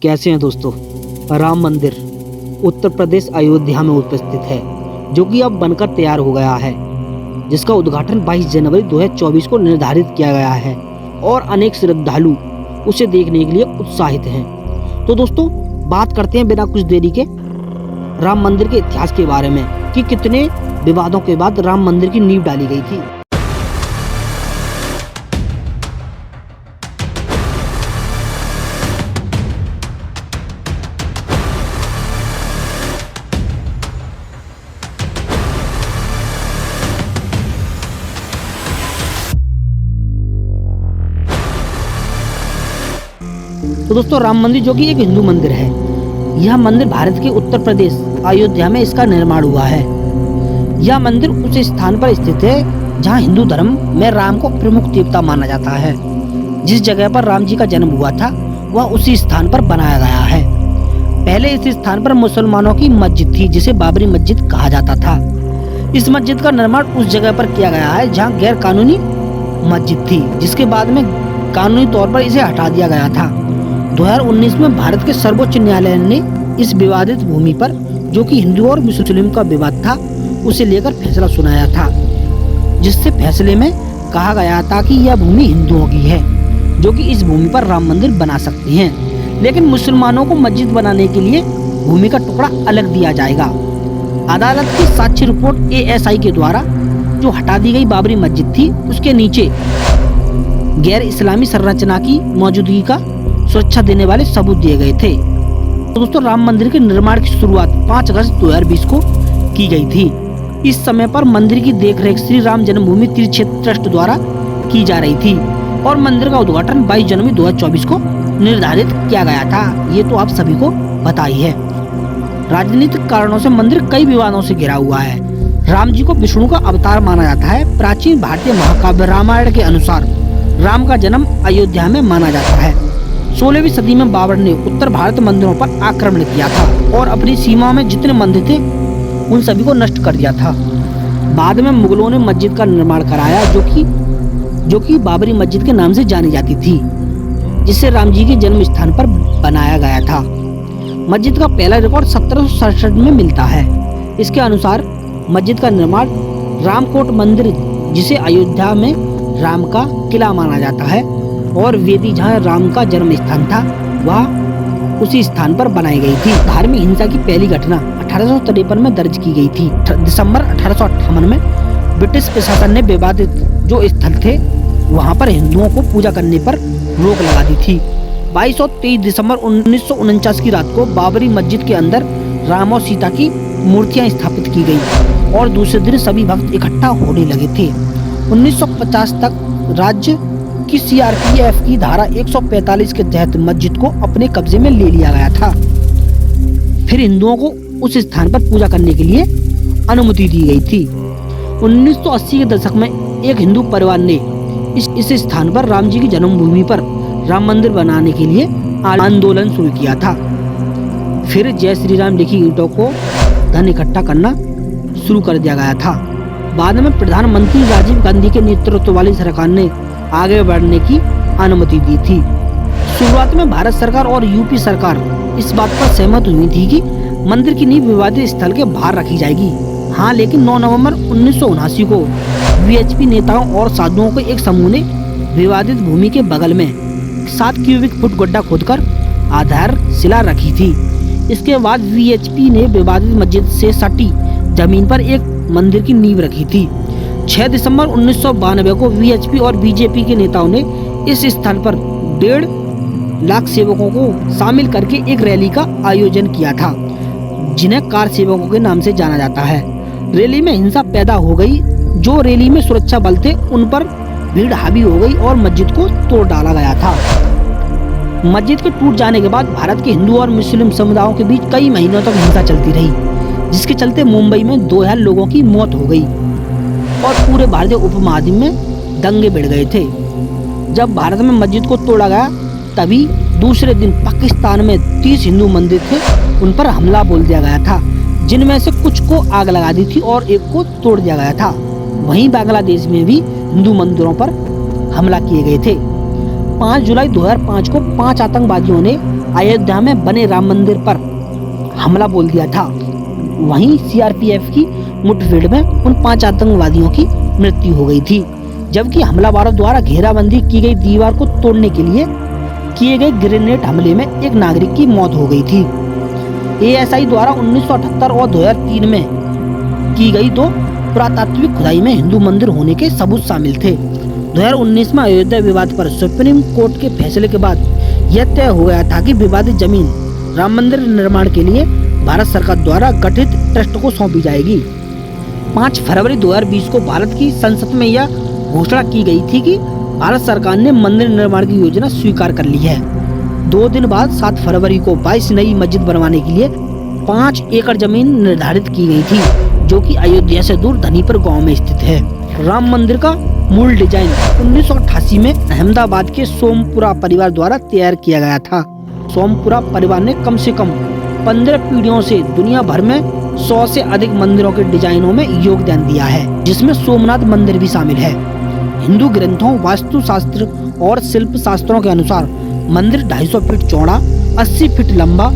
कैसे हैं दोस्तों। राम मंदिर उत्तर प्रदेश अयोध्या में उपस्थित है, जो कि अब बनकर तैयार हो गया है, जिसका उद्घाटन 22 जनवरी 2024 को निर्धारित किया गया है और अनेक श्रद्धालु उसे देखने के लिए उत्साहित हैं। तो दोस्तों, बात करते हैं बिना कुछ देरी के राम मंदिर के इतिहास के बारे में कि कितने विवादों के बाद राम मंदिर की नींव डाली गई थी। तो दोस्तों, राम मंदिर जो कि एक हिंदू मंदिर है, यह मंदिर भारत के उत्तर प्रदेश अयोध्या में इसका निर्माण हुआ है। यह मंदिर उस स्थान पर स्थित है जहां हिंदू धर्म में राम को प्रमुख देवता माना जाता है। जिस जगह पर राम जी का जन्म हुआ था वह उसी स्थान पर बनाया गया है। पहले इस स्थान पर मुसलमानों की मस्जिद थी, जिसे बाबरी मस्जिद कहा जाता था। इस मस्जिद का निर्माण उस जगह पर किया गया है जहाँ गैर कानूनी मस्जिद थी, जिसके बाद में कानूनी तौर पर इसे हटा दिया गया था। 2019 में भारत के सर्वोच्च न्यायालय ने इस विवादित भूमि पर, जो कि हिंदू और मुस्लिम का विवाद था, उसे लेकर फैसला सुनाया था, जिससे फैसले में कहा गया था कि यह भूमि हिंदुओं की है, जो कि इस भूमि पर राम मंदिर बना सकते हैं, लेकिन मुसलमानों को मस्जिद बनाने के लिए भूमि का टुकड़ा अलग दिया जाएगा। अदालत की साक्ष्य रिपोर्ट ASI के द्वारा जो हटा दी गई बाबरी मस्जिद थी, उसके नीचे गैर इस्लामी संरचना की मौजूदगी का सुरक्षा देने वाले सबूत दिए गए थे। तो दोस्तों, राम मंदिर के निर्माण की शुरुआत 5 अगस्त 2020 को की गई थी। इस समय पर मंदिर की देखरेख श्री राम जन्मभूमि तीर्थ क्षेत्र ट्रस्ट द्वारा की जा रही थी और मंदिर का उद्घाटन 22 जनवरी 2024 को निर्धारित किया गया था। ये तो आप सभी को पता ही है। राजनीतिक कारणों से मंदिर कई विवादों से घिरा हुआ है। राम जी को विष्णु का अवतार माना जाता है। प्राचीन भारतीय महाकाव्य रामायण के अनुसार राम का जन्म अयोध्या में माना जाता है। 16वीं सदी में बाबर ने उत्तर भारत मंदिरों पर आक्रमण किया था और अपनी सीमा में जितने मंदिर थे उन सभी को नष्ट कर दिया था। बाद में मुगलों ने मस्जिद का निर्माण कराया, जो कि बाबरी मस्जिद के नाम से जानी जाती थी, जिसे राम जी के जन्म स्थान पर बनाया गया था। मस्जिद का पहला रिकॉर्ड 1767 में मिलता है। इसके अनुसार मस्जिद का निर्माण रामकोट मंदिर, जिसे अयोध्या में राम का किला माना जाता है, और वेदी जहाँ राम का जन्म स्थान था वह उसी स्थान पर बनाई गई थी। धार्मिक हिंसा की पहली घटना 1853 में दर्ज की गई थी। दिसंबर 1858 में ब्रिटिश प्रशासन ने विवादित जो स्थल थे वहां पर हिंदुओं को पूजा करने पर रोक लगा दी थी। 22 और 23 दिसंबर 1949 की रात को बाबरी मस्जिद के अंदर राम और सीता की मूर्तियां स्थापित की गई और दूसरे दिन सभी भक्त इकट्ठा होने लगे थे। 1950 तक राज्य की CRPF की धारा 145 के तहत मस्जिद को अपने कब्जे में ले लिया गया था। फिर हिंदुओं को उस स्थान पर पूजा करने के लिए अनुमति दी गई थी। 1980 के दशक में एक हिंदू परिवार ने इस स्थान पर राम जी की जन्मभूमि पर राम मंदिर बनाने के लिए आंदोलन शुरू किया था। फिर जय श्री राम लिखी ईंटों को धन इकट्ठा करना शुरू कर दिया गया था। बाद में प्रधानमंत्री राजीव गांधी के नेतृत्व वाली सरकार ने आगे बढ़ने की अनुमति दी थी। शुरुआत में भारत सरकार और यूपी सरकार इस बात पर सहमत हुई थी कि मंदिर की नींव विवादित स्थल के बाहर रखी जाएगी। हाँ, लेकिन 9 नवंबर 1979 को VHP नेताओं और साधुओं के एक समूह ने विवादित भूमि के बगल में 7 क्यूबिक फुट गड्ढा खोदकर आधारशिला रखी थी। इसके बाद VHP ने विवादित मस्जिद से सटी जमीन पर एक मंदिर की नींव रखी थी। 6 दिसंबर 1992 को VHP और BJP के नेताओं ने इस स्थल पर 1.5 लाख सेवकों को शामिल करके एक रैली का आयोजन किया था, जिन्हें कार सेवकों के नाम से जाना जाता है। रैली में हिंसा पैदा हो गई। जो रैली में सुरक्षा बल थे उन पर भीड़ हावी हो गई और मस्जिद को तोड़ डाला गया था। मस्जिद के टूट जाने के बाद भारत के हिंदू और मुस्लिम समुदायों के बीच कई महीनों तक हिंसा चलती रही, जिसके चलते मुंबई में 2000 लोगों की मौत हो गई और पूरे भारतीय उपमहाद्वीप में दंगे बढ़ गए थे। जब भारत में मस्जिद को तोड़ा गया, तभी दूसरे दिन पाकिस्तान में 30 हिंदू मंदिर थे, उन पर हमला बोल दिया गया था, जिनमें से कुछ को आग लगा दी थी और एक को तोड़ दिया गया था। वहीं बांग्लादेश में भी हिंदू मंदिरों पर हमला किए गए थे। 5 जुलाई 2005 को 5 आतंकवादियों ने अयोध्या में बने राम मंदिर पर हमला बोल दिया था। वहीं सीआरपीएफ की मुठभेड़ में उन 5 आतंकवादियों की मृत्यु हो गई थी, जबकि हमलावरों द्वारा घेराबंदी की गई दीवार को तोड़ने के लिए किए गए ग्रेनेड हमले में एक नागरिक की मौत हो गई थी। एएसआई द्वारा 1978 और 2003 में की गई 2 पुरातात्विक खुदाई में हिंदू मंदिर होने के सबूत शामिल थे। 2019 में अयोध्या विवाद पर सुप्रीम कोर्ट के फैसले के बाद यह तय हो गया था कि विवादित जमीन राम मंदिर निर्माण के लिए भारत सरकार द्वारा गठित ट्रस्ट को सौंपी जाएगी। 5 फरवरी 2020 को भारत की संसद में यह घोषणा की गई थी कि भारत सरकार ने मंदिर निर्माण की योजना स्वीकार कर ली है। 2 दिन बाद 7 फरवरी को 22 नई मस्जिद बनवाने के लिए 5 एकड़ जमीन निर्धारित की गई थी, जो कि अयोध्या से दूर धनीपुर गांव में स्थित है। राम मंदिर का मूल डिजाइन 1988 में अहमदाबाद के सोमपुरा परिवार द्वारा तैयार किया गया था। सोमपुरा परिवार ने कम से कम 15 पीढ़ियों से दुनिया भर में 100 से अधिक मंदिरों के डिजाइनों में योगदान दिया है, जिसमें सोमनाथ मंदिर भी शामिल है। हिंदू ग्रंथों, वास्तुशास्त्र और शिल्प शास्त्रों के अनुसार मंदिर 250 फीट चौड़ा, 80 फीट लंबा,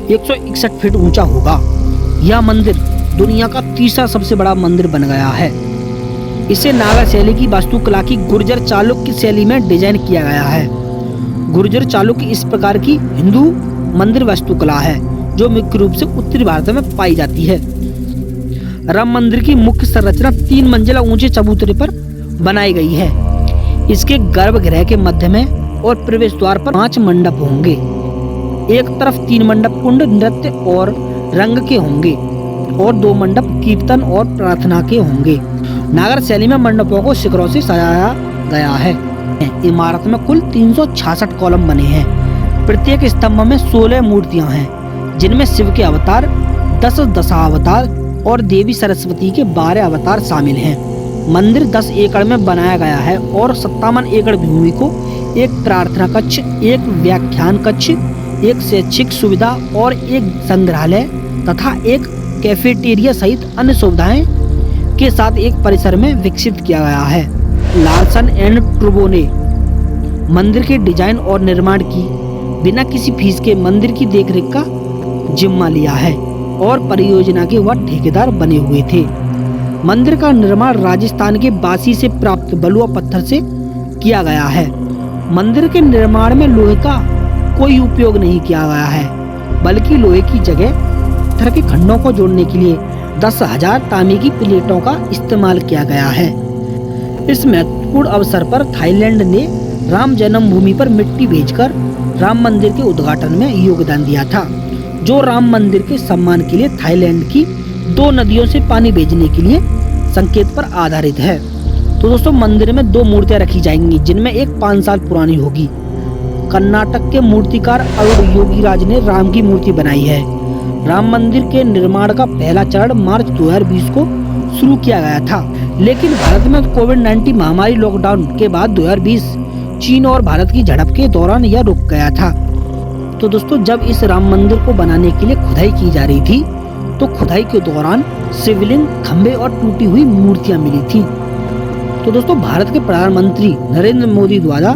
161 फीट ऊंचा होगा। यह मंदिर दुनिया का तीसरा सबसे बड़ा मंदिर बन गया है। इसे नागा शैली की वास्तुकला की गुर्जर चालुक्य शैली में डिजाइन किया गया है। गुर्जर चालुक्य इस प्रकार की हिंदू मंदिर वास्तुकला है जो मुख्य रूप से उत्तरी भारत में पाई जाती है। राम मंदिर की मुख्य संरचना 3 मंजिला ऊंचे चबूतरे पर बनाई गई है। इसके गर्भगृह के मध्य में और प्रवेश द्वार पर 5 मंडप होंगे। एक तरफ 3 मंडप कुंड, नृत्य और रंग के होंगे और 2 मंडप कीर्तन और प्रार्थना के होंगे। नागर शैली में मंडपों को शिखरों से सजाया गया है। इमारत में कुल 366 कॉलम बने हैं। प्रत्येक स्तंभ में 16 मूर्तियां हैं, जिनमें शिव के अवतार, 10 दशावतार और देवी सरस्वती के 12 अवतार शामिल हैं। मंदिर 10 एकड़ में बनाया गया है और 57 एकड़ भूमि को एक प्रार्थना कक्ष, एक व्याख्यान कक्ष, एक शैक्षिक सुविधा और एक संग्रहालय तथा एक कैफेटेरिया सहित अन्य सुविधाएं के साथ एक परिसर में विकसित किया गया है। लार्सन एंड टूब्रो ने मंदिर के डिजाइन और निर्माण की बिना किसी फीस के मंदिर की देखरेख का जिम्मा लिया है और परियोजना के वह ठेकेदार बने हुए थे। मंदिर का निर्माण राजस्थान के बासी से प्राप्त बलुआ पत्थर से किया गया है। मंदिर के निर्माण में लोहे का कोई उपयोग नहीं किया गया है, बल्कि लोहे की जगह पत्थर के खंडों को जोड़ने के लिए 10,000 तांबे की प्लेटों का इस्तेमाल किया गया है। इस महत्वपूर्ण अवसर पर थाईलैंड ने राम जन्मभूमि पर मिट्टी भेजकर राम मंदिर के उद्घाटन में योगदान दिया था, जो राम मंदिर के सम्मान के लिए थाईलैंड की 2 नदियों से पानी भेजने के लिए संकेत पर आधारित है। तो दोस्तों, मंदिर में 2 मूर्तियां रखी जाएंगी, जिनमें एक 5 साल पुरानी होगी। कर्नाटक के मूर्तिकार अरुण योगीराज ने राम की मूर्ति बनाई है। राम मंदिर के निर्माण का पहला चरण मार्च 2020 को शुरू किया गया था, लेकिन भारत में कोविड-19 महामारी लॉकडाउन के बाद 2020 चीन और भारत की झड़प के दौरान यह रुक गया था। तो दोस्तों, जब इस राम मंदिर को बनाने के लिए खुदाई की जा रही थी, तो खुदाई के दौरान शिवलिंग, खंभे और टूटी हुई मूर्तियां मिली थी। तो दोस्तों, भारत के प्रधानमंत्री नरेंद्र मोदी द्वारा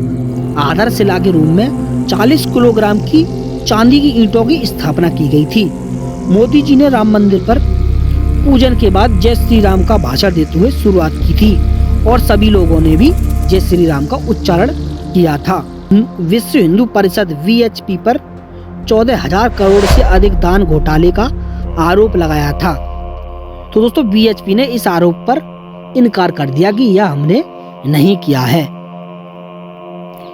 आधारशिला के रूप में 40 किलोग्राम की चांदी की ईंटों की स्थापना की गई थी। मोदी जी ने राम मंदिर पर पूजन के बाद जय श्री राम का भाषण देते हुए शुरुआत की थी और सभी लोगों ने भी जय श्री राम का उच्चारण किया था। विश्व हिंदू परिषद VHP पर 14,000 करोड़ से अधिक दान घोटाले का आरोप लगाया था। तो दोस्तों, VHP ने इस आरोप पर इनकार कर दिया कि यह हमने नहीं किया है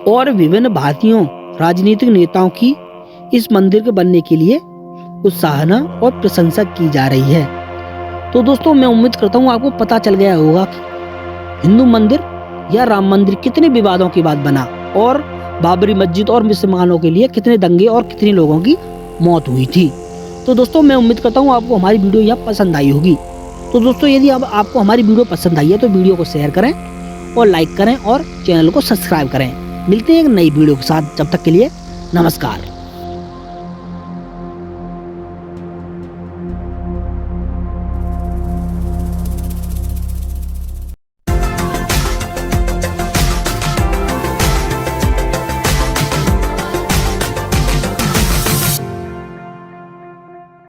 और विभिन्न भारतीयों राजनीतिक नेताओं की इस मंदिर के बनने के लिए उत्साहना और प्रशंसा की जा रही है। तो दोस्तों, मैं उम्मीद करता हूँ आपको पता चल गया होगा कि हिंदू मंदिर या राम मंदिर कितने विवादों के बाद बना और बाबरी मस्जिद और मुसलमानों के लिए कितने दंगे और कितने लोगों की मौत हुई थी। तो दोस्तों, मैं उम्मीद करता हूँ आपको हमारी वीडियो यह पसंद आई होगी। तो दोस्तों, यदि अब आपको हमारी वीडियो पसंद आई है तो वीडियो को शेयर करें और लाइक करें और चैनल को सब्सक्राइब करें। मिलते हैं एक नई वीडियो के साथ, जब तक के लिए नमस्कार।